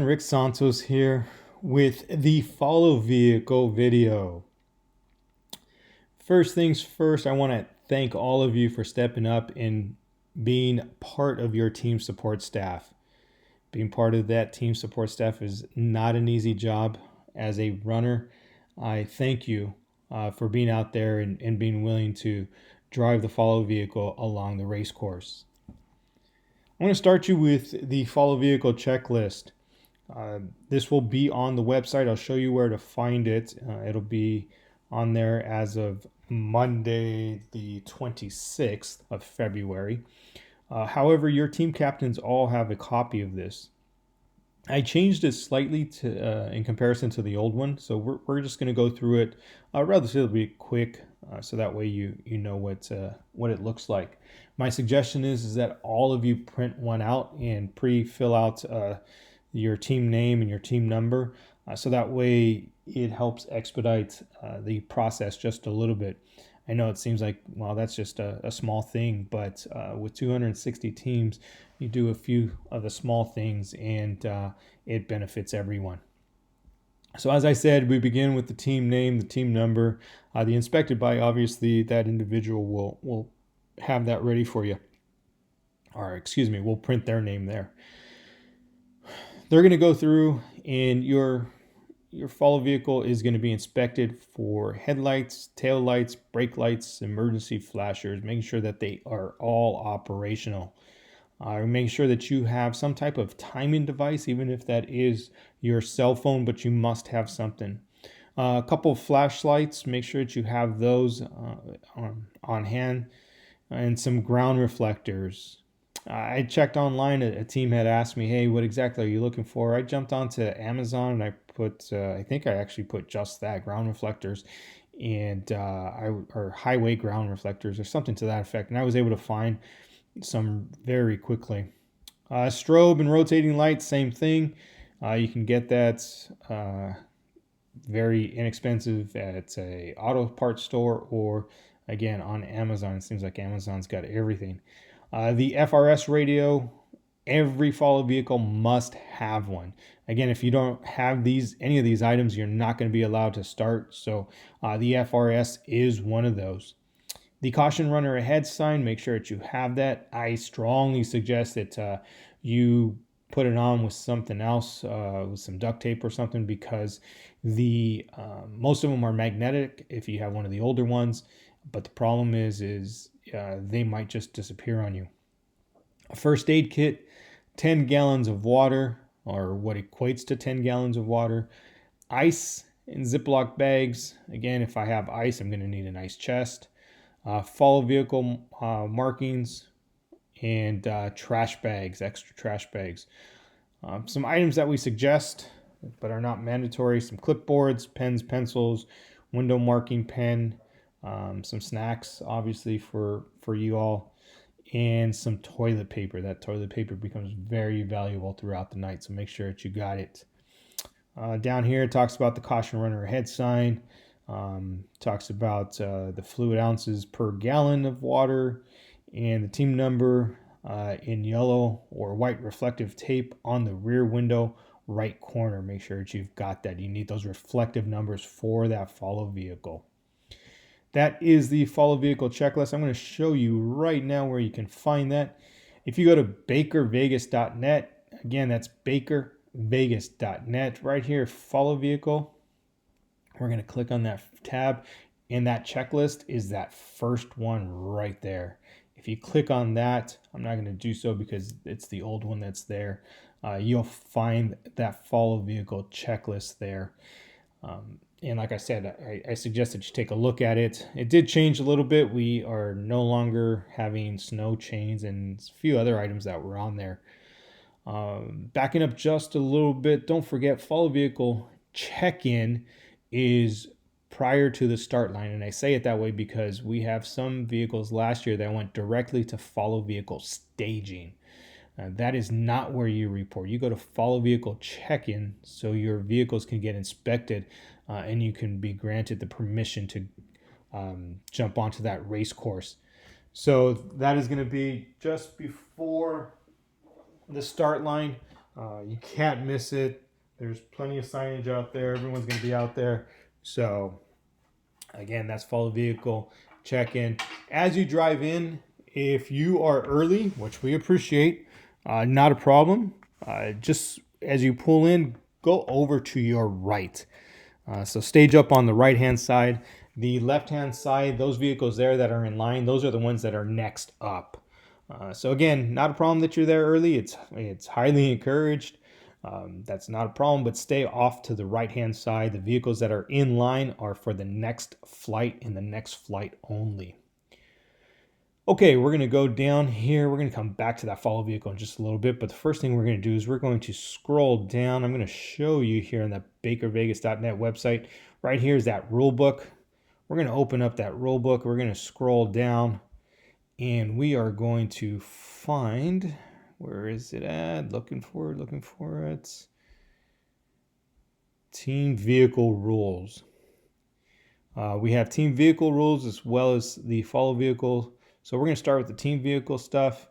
Rick Santos here with the follow vehicle video. First things first, I want to thank all of you for stepping up and being part of your team support staff. Being part of that team support staff is not an easy job. As a runner, I thank you for being out there and being willing to drive the follow vehicle along the race course. I'm going to start you with the follow vehicle checklist. This will be on the website. I'll show you where to find it. It'll be on there as of Monday, the 26th of February. However, your team captains all have a copy of this. I changed it slightly to in comparison to the old one, so we're just going to go through it relatively quick, so that way you know what it looks like. My suggestion is that all of you print one out and pre-fill out your team name and your team number, so that way it helps expedite the process just a little bit. I know it seems like, well, that's just a small thing, but with 260 teams, you do a few of the small things and it benefits everyone. So as I said, we begin with the team name, the team number. The inspected by, obviously, that individual will have that ready for you. Or excuse me, we'll print their name there. They're going to go through, and your follow vehicle is going to be inspected for headlights, tail lights, brake lights, emergency flashers, making sure that they are all operational. Make sure that you have some type of timing device, even if that is your cell phone, but you must have something. A couple of flashlights, make sure that you have those on hand, and some ground reflectors. I checked online. A team had asked me, "Hey, what exactly are you looking for?" I jumped onto Amazon and I put, I think I actually put just that, ground reflectors, and or highway ground reflectors or something to that effect, and I was able to find some very quickly. Strobe and rotating lights, same thing. You can get that very inexpensive at a auto parts store or again on Amazon. It seems like Amazon's got everything. The FRS radio, every follow vehicle must have one. Again, if you don't have any of these items, you're not going to be allowed to start. So the FRS is one of those. The caution runner ahead sign, make sure that you have that. I strongly suggest that you put it on with something else, with some duct tape or something, because the most of them are magnetic if you have one of the older ones. But the problem is they might just disappear on you. A first aid kit, 10 gallons of water, or what equates to 10 gallons of water, ice in Ziploc bags. Again, if I have ice, I'm going to need an ice chest. Follow vehicle markings, and trash bags, extra trash bags. Some items that we suggest but are not mandatory: some clipboards, pens, pencils, window marking pen, some snacks, obviously, for you all, and some toilet paper. That toilet paper becomes very valuable throughout the night, so make sure that you got it. Down here it talks about the caution runner ahead sign. Talks about the fluid ounces per gallon of water, and the team number in yellow or white reflective tape on the rear window right corner. Make sure that you've got that. You need those reflective numbers for that follow vehicle. That is the follow vehicle checklist. I'm going to show you right now where you can find that. If you go to bakervegas.net, again, that's bakervegas.net, right here, follow vehicle. We're going to click on that tab, and that checklist is that first one right there. If you click on that, I'm not going to do so because it's the old one that's there. You'll find that follow vehicle checklist there. And like I said, I suggest that you take a look at it. It did change a little bit. We are no longer having snow chains and a few other items that were on there. Backing up just a little bit, don't forget follow vehicle check-in is prior to the start line. And I say it that way because we have some vehicles last year that went directly to follow vehicle staging. That is not where you report. You go to follow vehicle check-in so your vehicles can get inspected and you can be granted the permission to jump onto that race course. So that is going to be just before the start line. You can't miss it. There's plenty of signage out there. Everyone's going to be out there. So, again, that's follow vehicle check-in. As you drive in, if you are early, which we appreciate, not a problem. Just as you pull in, go over to your right. So stage up on the right-hand side. The left-hand side, those vehicles there that are in line, those are the ones that are next up. So again, not a problem that you're there early. It's highly encouraged. That's not a problem, but stay off to the right-hand side. The vehicles that are in line are for the next flight and the next flight only. Okay, we're going to go down here. We're going to come back to that follow vehicle in just a little bit. But the first thing we're going to do is we're going to scroll down. I'm going to show you here on that bakervegas.net website. Right here is that rule book. We're going to open up that rule book. We're going to scroll down. And we are going to find, where is it at? Looking for it. Team vehicle rules. We have team vehicle rules as well as the follow vehicle. So we're going to start with the team vehicle stuff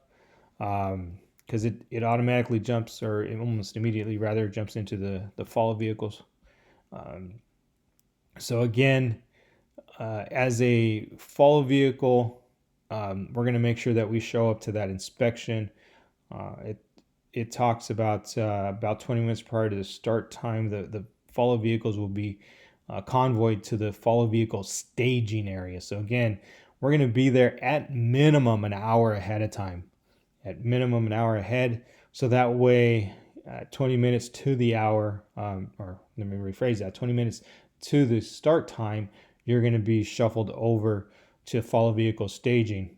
because it automatically jumps, or it almost immediately rather jumps into the follow vehicles. So again, as a follow vehicle, we're going to make sure that we show up to that inspection. It talks about 20 minutes prior to the start time, the follow vehicles will be convoyed to the follow vehicle staging area. So again, we're going to be there at minimum an hour ahead of time. At minimum an hour ahead. So that way, 20 minutes to the hour, or let me rephrase that, 20 minutes to the start time, you're going to be shuffled over to follow vehicle staging.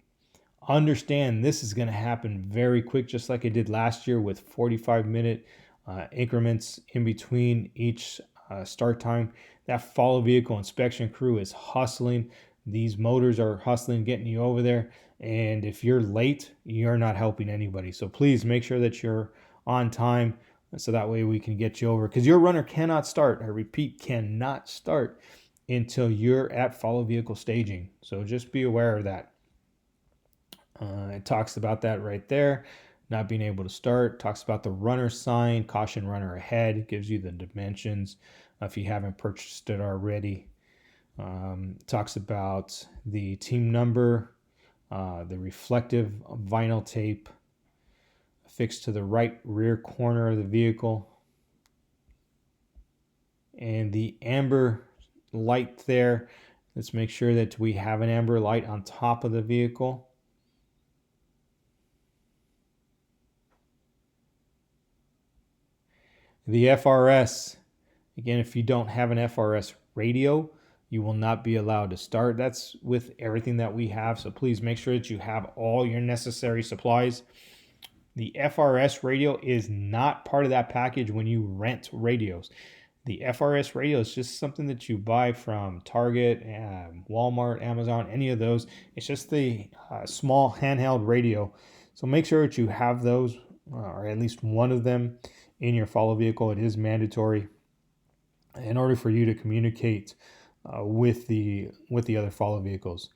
Understand this is going to happen very quick, just like it did last year with 45-minute increments in between each start time. That follow vehicle inspection crew is hustling. These motors are hustling, getting you over there. And if you're late, you're not helping anybody. So please make sure that you're on time so that way we can get you over. Because your runner cannot start, I repeat, cannot start until you're at follow vehicle staging. So just be aware of that. It talks about that right there. Not being able to start. Talks about the runner sign, caution runner ahead. It gives you the dimensions if you haven't purchased it already. Talks about the team number, the reflective vinyl tape affixed to the right rear corner of the vehicle, and the amber light there. Let's make sure that we have an amber light on top of the vehicle. The FRS, again, if you don't have an FRS radio, you will not be allowed to start. That's with everything that we have, so please make sure that you have all your necessary supplies. The FRS radio is not part of that package when you rent radios. The FRS radio is just something that you buy from Target, Walmart, Amazon, any of those. It's just the small handheld radio. So make sure that you have those, or at least one of them, in your follow vehicle. It is mandatory in order for you to communicate with the other follow vehicles.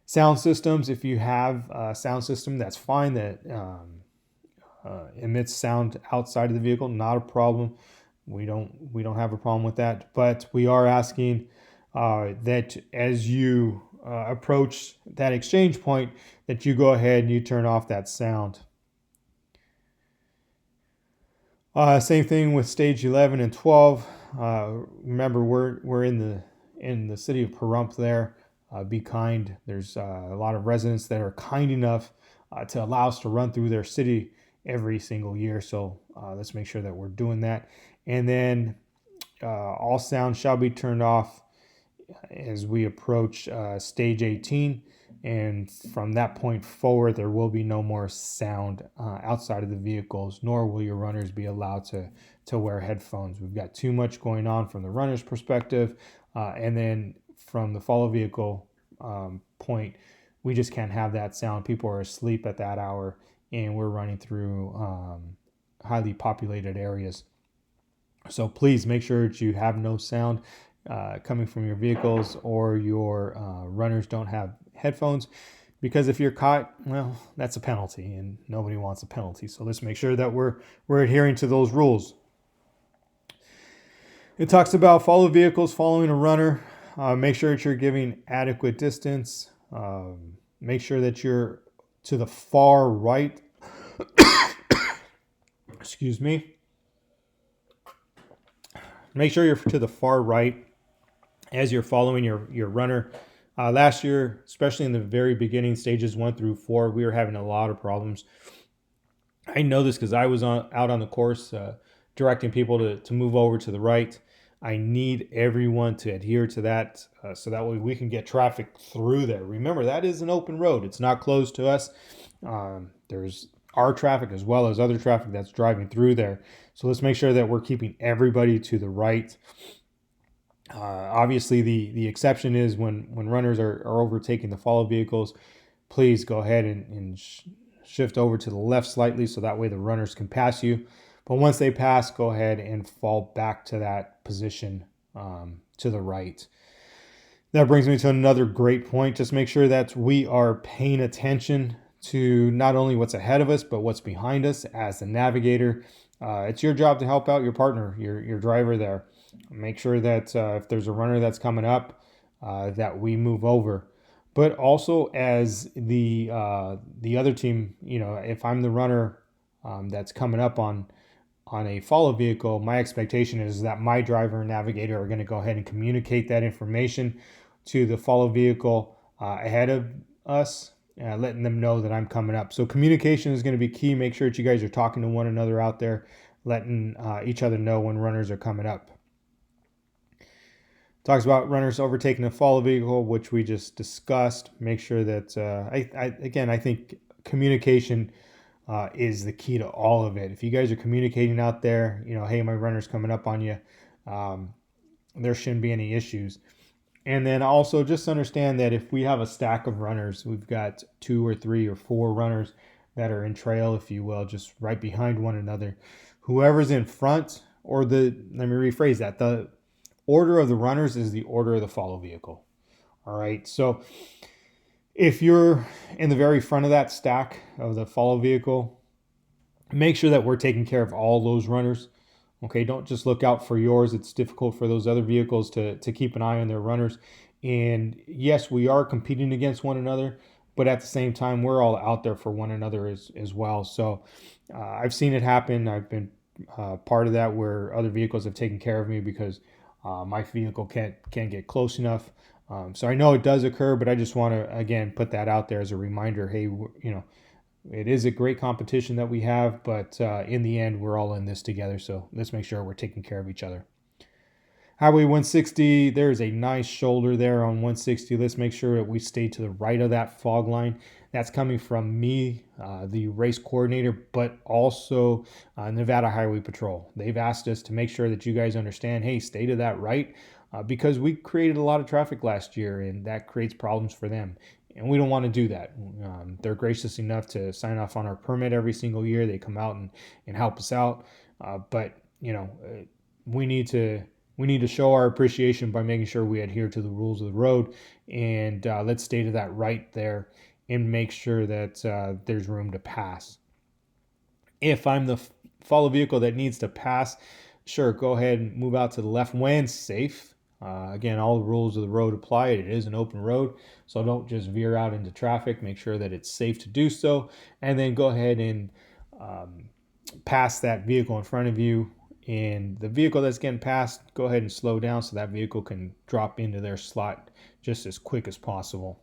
Sound systems, if you have a sound system that's fine that emits sound outside of the vehicle, not a problem. We don't have a problem with that, but we are asking that as you approach that exchange point, that you go ahead and you turn off that sound. Same thing with stage 11 and 12. Remember, we're in the city of Pahrump there. Be kind. There's a lot of residents that are kind enough to allow us to run through their city every single year. So let's make sure that we're doing that. And then all sound shall be turned off as we approach stage 18. And from that point forward, there will be no more sound outside of the vehicles, nor will your runners be allowed to wear headphones. We've got too much going on from the runner's perspective. And then from the follow vehicle point, we just can't have that sound. People are asleep at that hour, and we're running through highly populated areas. So please make sure that you have no sound coming from your vehicles, or your runners don't have headphones. because if you're caught, well, that's a penalty, and nobody wants a penalty. So let's make sure that we're adhering to those rules. It talks about follow vehicles following a runner. Make sure that you're giving adequate distance. Make sure that you're to the far right. Excuse me. Make sure you're to the far right as you're following your runner. Last year, especially in the very beginning, stages 1 through 4, we were having a lot of problems. I know this because I was out on the course directing people to move over to the right. I need everyone to adhere to that so that way we can get traffic through there. Remember, that is an open road. It's not closed to us. There's our traffic as well as other traffic that's driving through there. So let's make sure that we're keeping everybody to the right. Obviously, the exception is when runners are overtaking the follow vehicles, please go ahead and shift over to the left slightly so that way the runners can pass you. But once they pass, go ahead and fall back to that position to the right. That brings me to another great point. Just make sure that we are paying attention to not only what's ahead of us, but what's behind us as the navigator. It's your job to help out your partner, your driver there. Make sure that if there's a runner that's coming up, that we move over. But also as the other team, if I'm the runner that's coming up on a follow vehicle, my expectation is that my driver and navigator are going to go ahead and communicate that information to the follow vehicle ahead of us, letting them know that I'm coming up. So communication is going to be key. Make sure that you guys are talking to one another out there, letting each other know when runners are coming up. Talks about runners overtaking a follow vehicle, which we just discussed. Make sure that, I think communication is the key to all of it. If you guys are communicating out there, hey, my runner's coming up on you, there shouldn't be any issues. And then also just understand that if we have a stack of runners, we've got 2 or 3 or 4 runners that are in trail, if you will, just right behind one another. Whoever's in front, let me rephrase that, the order of the runners is the order of the follow vehicle. All right, so if you're in the very front of that stack of the follow vehicle, make sure that we're taking care of all those runners. Okay, don't just look out for yours. It's difficult for those other vehicles to keep an eye on their runners. And yes, we are competing against one another, but at the same time, we're all out there for one another as well. So I've seen it happen. I've been part of that where other vehicles have taken care of me because my vehicle can't get close enough. So I know it does occur, but I just want to, again, put that out there as a reminder. Hey, it is a great competition that we have, but in the end, we're all in this together. So let's make sure we're taking care of each other. Highway 160, there's a nice shoulder there on 160. Let's make sure that we stay to the right of that fog line. That's coming from me, the race coordinator, but also Nevada Highway Patrol. They've asked us to make sure that you guys understand, hey, stay to that right, because we created a lot of traffic last year, and that creates problems for them. And we don't want to do that. They're gracious enough to sign off on our permit every single year. They come out and help us out. But we need to show our appreciation by making sure we adhere to the rules of the road. And let's stay to that right there and make sure that there's room to pass. If I'm the follow vehicle that needs to pass, sure, go ahead and move out to the left when safe. Again, all the rules of the road apply. It is an open road, so don't just veer out into traffic. Make sure that it's safe to do so, and then go ahead and pass that vehicle in front of you. And the vehicle that's getting passed, go ahead and slow down so that vehicle can drop into their slot just as quick as possible.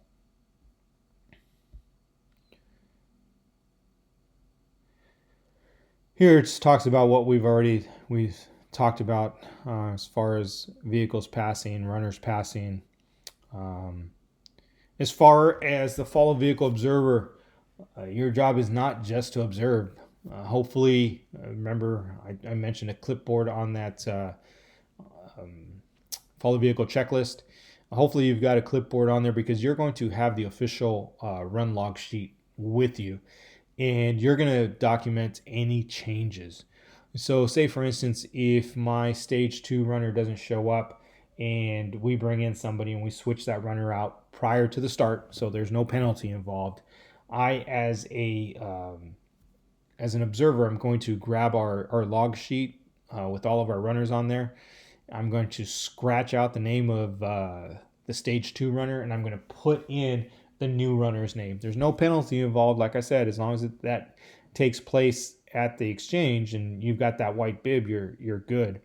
Here it talks about what we've talked about as far as vehicles passing, runners passing. As far as the follow vehicle observer, your job is not just to observe. Hopefully, remember I mentioned a clipboard on that follow vehicle checklist. Hopefully you've got a clipboard on there because you're going to have the official run log sheet with you, and you're going to document any changes. So say, for instance, if my stage 2 runner doesn't show up and we bring in somebody and we switch that runner out prior to the start, so there's no penalty involved. I, as an observer, I'm going to grab our log sheet with all of our runners on there. I'm going to scratch out the name of the stage 2 runner, and I'm going to put in the new runner's name. There's no penalty involved, like I said, as long as that takes place at the exchange and you've got that white bib, you're good.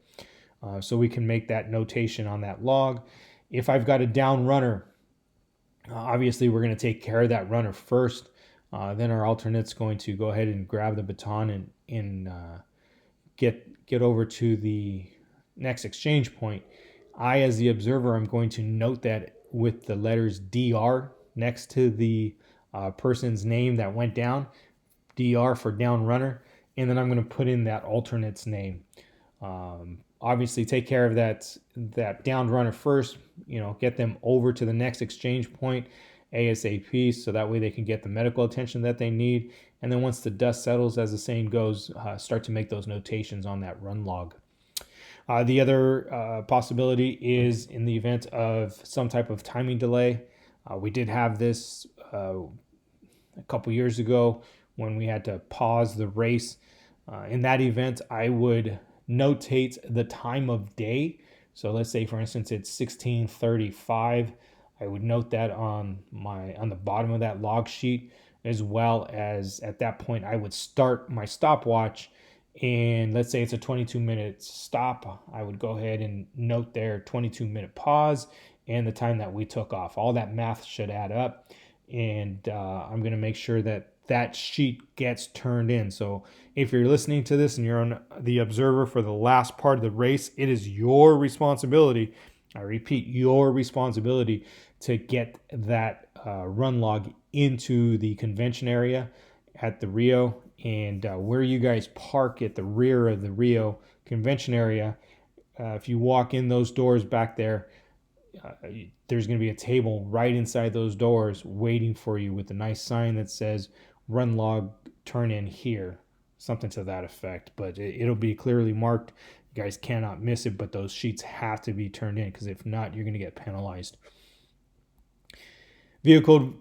So we can make that notation on that log. If I've got a down runner, obviously we're going to take care of that runner first. Then our alternate's going to go ahead and grab the baton and get over to the next exchange point. I, as the observer, I'm going to note that with the letters DR next to the person's name that went down, DR for down runner, and then I'm going to put in that alternate's name. Obviously, take care of that downed runner first. Get them over to the next exchange point ASAP, so that way they can get the medical attention that they need. And then once the dust settles, as the saying goes, start to make those notations on that run log. The other possibility is in the event of some type of timing delay. We did have this a couple years ago when we had to pause the race. In that event, I would notate the time of day. So let's say, for instance, it's 16:35. I would note that on the bottom of that log sheet, as well as at that point I would start my stopwatch. And let's say it's a 22-minute stop, I would go ahead and note there 22-minute pause and the time that we took off. All that math should add up, and I'm going to make sure that sheet gets turned in. So if you're listening to this and you're on the observer for the last part of the race, it is your responsibility, I repeat, your responsibility to get that run log into the convention area at the Rio. And where you guys park at the rear of the Rio convention area, if you walk in those doors back there, there's going to be a table right inside those doors waiting for you with a nice sign that says run log turn in here, something to that effect. But it'll be clearly marked. You guys cannot miss it, but those sheets have to be turned in, because if not, you're going to get penalized. Vehicle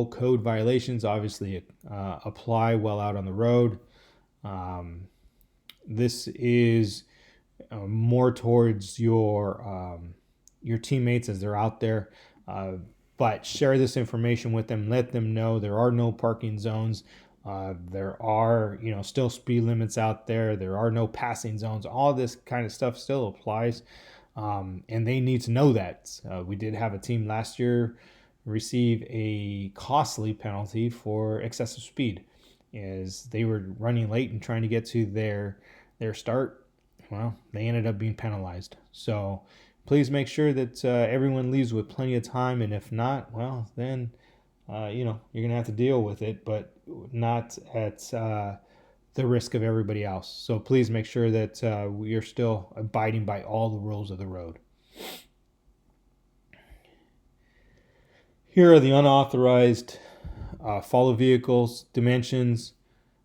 code violations obviously apply well out on the road. This is more towards your teammates as they're out there, but share this information with them. Let them know there are no parking zones. There are still speed limits out there. There are no passing zones. All this kind of stuff still applies. And they need to know that. We did have a team last year receive a costly penalty for excessive speed, as they were running late and trying to get to their start. Well, they ended up being penalized. So please make sure that everyone leaves with plenty of time, and if not, well, then you're gonna have to deal with it, but not at the risk of everybody else. So please make sure that we are still abiding by all the rules of the road. Here are the unauthorized follow vehicles dimensions.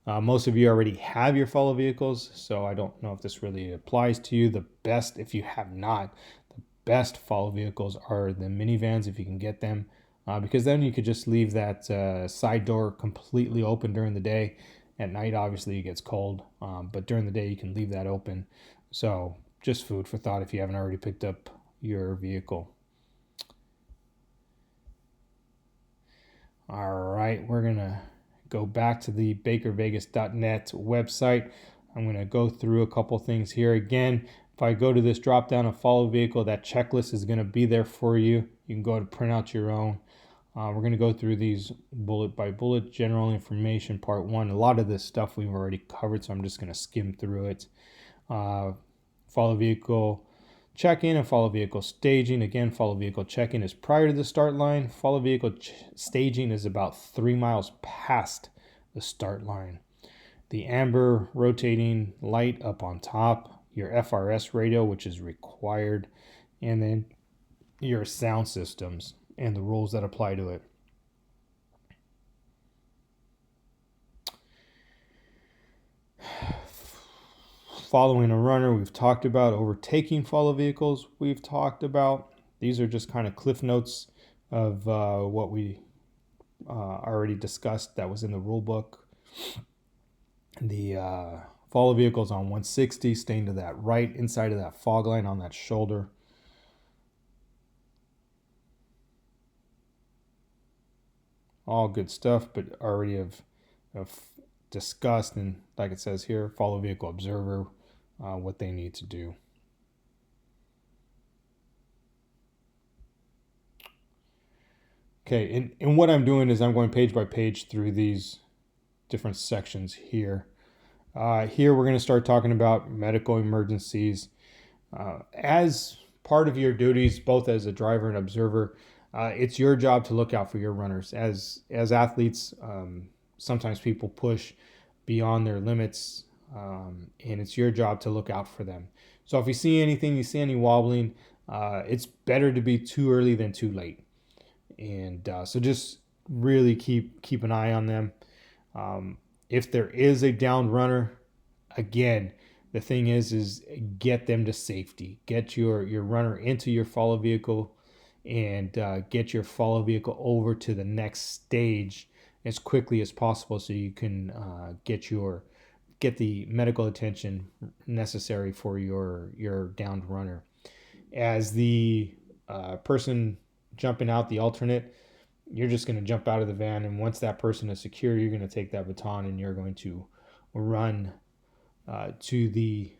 Most of you already have your follow vehicles, so I don't know if this really applies to you. The best, if you have not, the best follow vehicles are the minivans if you can get them, because then you could just leave that side door completely open during the day. At night, obviously, it gets cold, but during the day, you can leave that open. So just food for thought if you haven't already picked up your vehicle. All right, we're going to go back to the bakervegas.net website. I'm going to go through a couple things here. Again, if I go to this drop down of follow vehicle, that checklist is going to be there for you. You can go to print out your own. We're going to go through these bullet by bullet. General information, part 1. A lot of this stuff we've already covered, so I'm just going to skim through it. Follow vehicle check-in and follow vehicle staging. Again, follow vehicle check-in is prior to the start line. Follow vehicle staging is about 3 miles past the start line. The amber rotating light up on top. Your FRS radio, which is required. And then your sound systems and the rules that apply to it. Following a runner, we've talked about. Overtaking follow vehicles, we've talked about. These are just kind of cliff notes of what we already discussed that was in the rule book. The follow vehicles on 160, staying to that right inside of that fog line on that shoulder. All good stuff, but already have discussed, and like it says here, follow vehicle observer, what they need to do. Okay, and what I'm doing is I'm going page by page through these different sections here. Here we're going to start talking about medical emergencies. As part of your duties, both as a driver and observer, it's your job to look out for your runners. As athletes, sometimes people push beyond their limits, and it's your job to look out for them. So if you see anything, you see any wobbling, it's better to be too early than too late. And so just really keep an eye on them. If there is a downed runner, again, the thing is get them to safety. Get your runner into your follow vehicle, and get your follow vehicle over to the next stage as quickly as possible, so you can get the medical attention necessary for your downed runner. As the person jumping out, the alternate, you're just going to jump out of the van, and once that person is secure, you're going to take that baton and you're going to run to the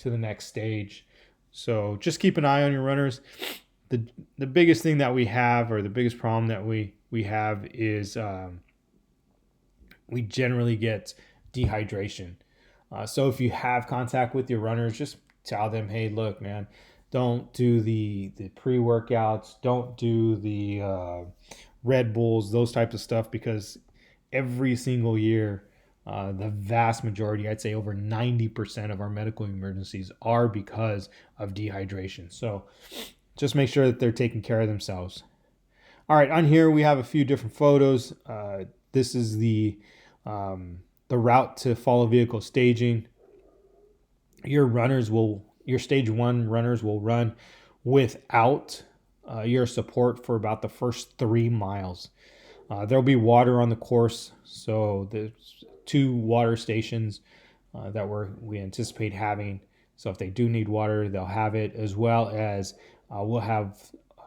next stage. So just keep an eye on your runners. The biggest thing that we have, or the biggest problem that we have, is we generally get dehydration. So if you have contact with your runners, just tell them, hey, look, man, don't do the pre-workouts, don't do the Red Bulls, those types of stuff, because every single year, the vast majority, I'd say over 90% of our medical emergencies are because of dehydration. So just make sure that they're taking care of themselves. All right, on here we have a few different photos. This is the route to follow vehicle staging. Your stage 1 runners will run without your support for about the first 3 miles. There'll be water on the course, so there's 2 water stations that we anticipate having. So if they do need water, they'll have it, as well as we'll have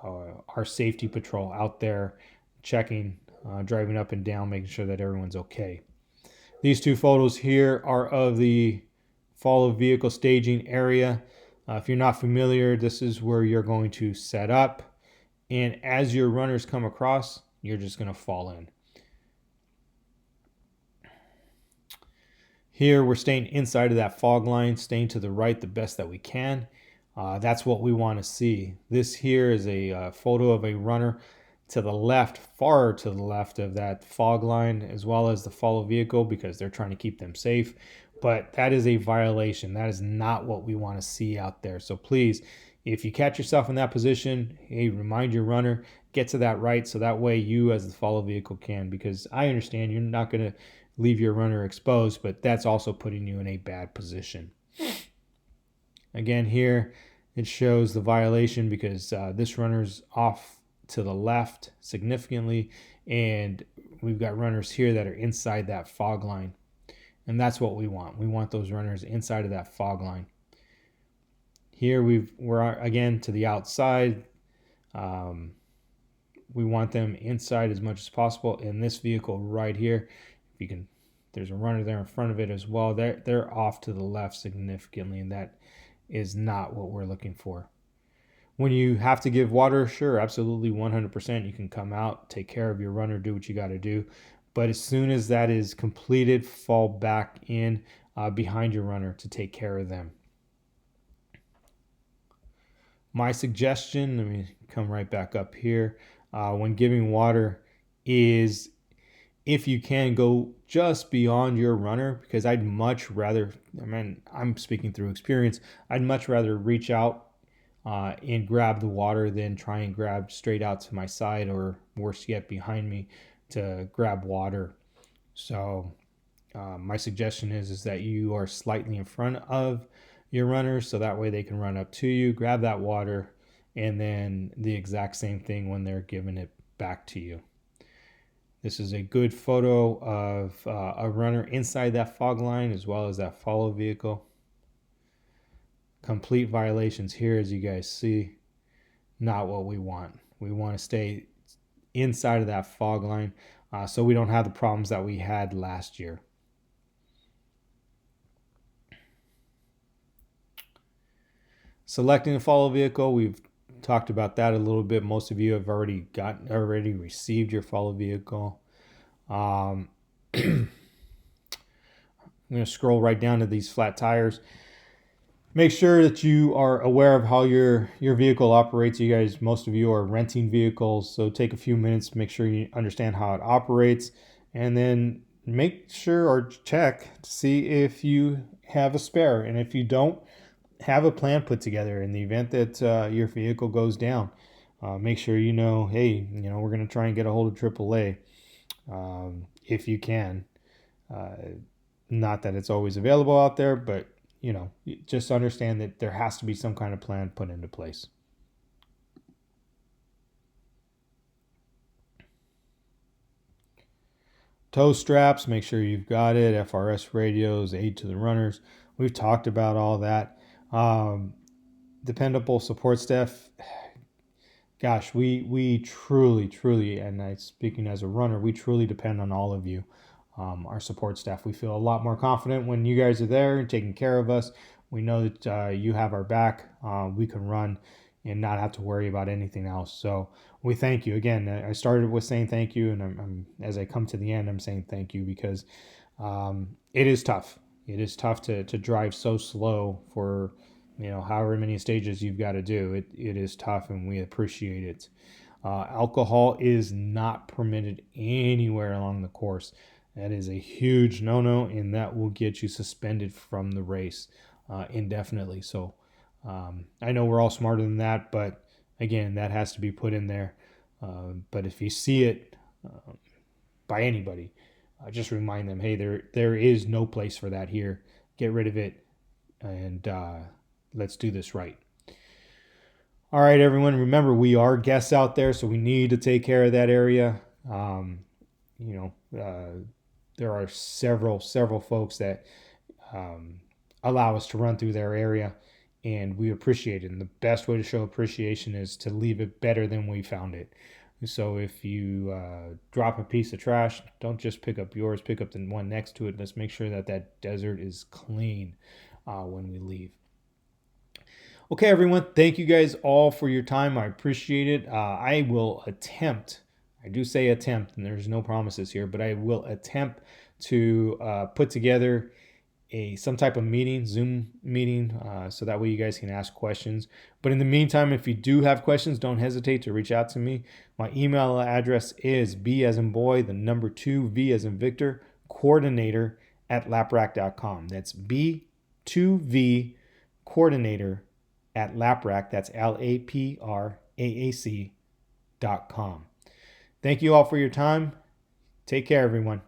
our safety patrol out there checking, driving up and down, making sure that everyone's okay. These 2 photos here are of the follow vehicle staging area. If you're not familiar, this is where you're going to set up, and as your runners come across, you're just going to fall in. Here we're staying inside of that fog line, staying to the right the best that we can. That's what we want to see. This here is a photo of a runner to the left, far to the left of that fog line, as well as the follow vehicle, because they're trying to keep them safe. But that is a violation. That is not what we want to see out there. So please, if you catch yourself in that position, hey, remind your runner, get to that right, so that way you as the follow vehicle can, because I understand you're not going to leave your runner exposed, but that's also putting you in a bad position. Again, here it shows the violation because this runner's off to the left significantly, and we've got runners here that are inside that fog line, and that's what we want. We want those runners inside of that fog line. Here we're again to the outside. We want them inside as much as possible. In this vehicle right here, if you can, there's a runner there in front of it as well. They're off to the left significantly, and that is not what we're looking for. When you have to give water, sure, absolutely, 100%. You can come out, take care of your runner, do what you got to do. But as soon as that is completed, fall back in behind your runner to take care of them. My suggestion, let me come right back up here, when giving water is, if you can, go just beyond your runner, because I'd much rather, I'm speaking through experience, I'd much rather reach out and grab the water than try and grab straight out to my side, or worse yet, behind me to grab water. So my suggestion is that you are slightly in front of your runners, so that way they can run up to you, grab that water, and then the exact same thing when they're giving it back to you. This is a good photo of a runner inside that fog line as well as that follow vehicle. Complete violations here, as you guys see. Not what we want. We want to stay inside of that fog line so we don't have the problems that we had last year. Selecting a follow vehicle, we've talked about that a little bit. Most of you have already received your follow vehicle. I'm going to scroll right down to these flat tires. Make sure that you are aware of how your vehicle operates. You guys, most of you are renting vehicles, so take a few minutes to make sure you understand how it operates, and then make sure or check to see if you have a spare. And if you don't, have a plan put together in the event that your vehicle goes down. Make sure you know, hey, we're going to try and get a hold of AAA if you can. Not that it's always available out there, but just understand that there has to be some kind of plan put into place. Tow straps, make sure you've got it. FRS radios, aid to the runners. We've talked about all that. Dependable support staff. Gosh, we truly, and I speaking as a runner, we truly depend on all of you, our support staff. We feel a lot more confident when you guys are there and taking care of us. We know that you have our back. We can run and not have to worry about anything else. So we thank you again. I started with saying thank you, and I'm as I come to the end, I'm saying thank you because it is tough. It is tough to drive so slow for however many stages you've got to do. It is tough, and we appreciate it. Alcohol is not permitted anywhere along the course. That is a huge no-no, and that will get you suspended from the race indefinitely. So I know we're all smarter than that, but again, that has to be put in there. But if you see it by anybody, just remind them, hey, there is no place for that here. Get rid of it, and let's do this right. All right, everyone. Remember, we are guests out there, so we need to take care of that area. There are several folks that allow us to run through their area, and we appreciate it. And the best way to show appreciation is to leave it better than we found it. So if you drop a piece of trash, don't just pick up yours, pick up the one next to it. Let's make sure that desert is clean when we leave. Okay, everyone, thank you guys all for your time. I appreciate it. I will attempt, I do say attempt, and there's no promises here, but I will attempt to put together some type of meeting, Zoom meeting, so that way you guys can ask questions. But in the meantime, if you do have questions, don't hesitate to reach out to me. My email address is B as in boy, the number 2, V as in Victor, coordinator @laprac.com. That's B2V coordinator @laprac. That's LAPRAAC.com. Thank you all for your time. Take care, everyone.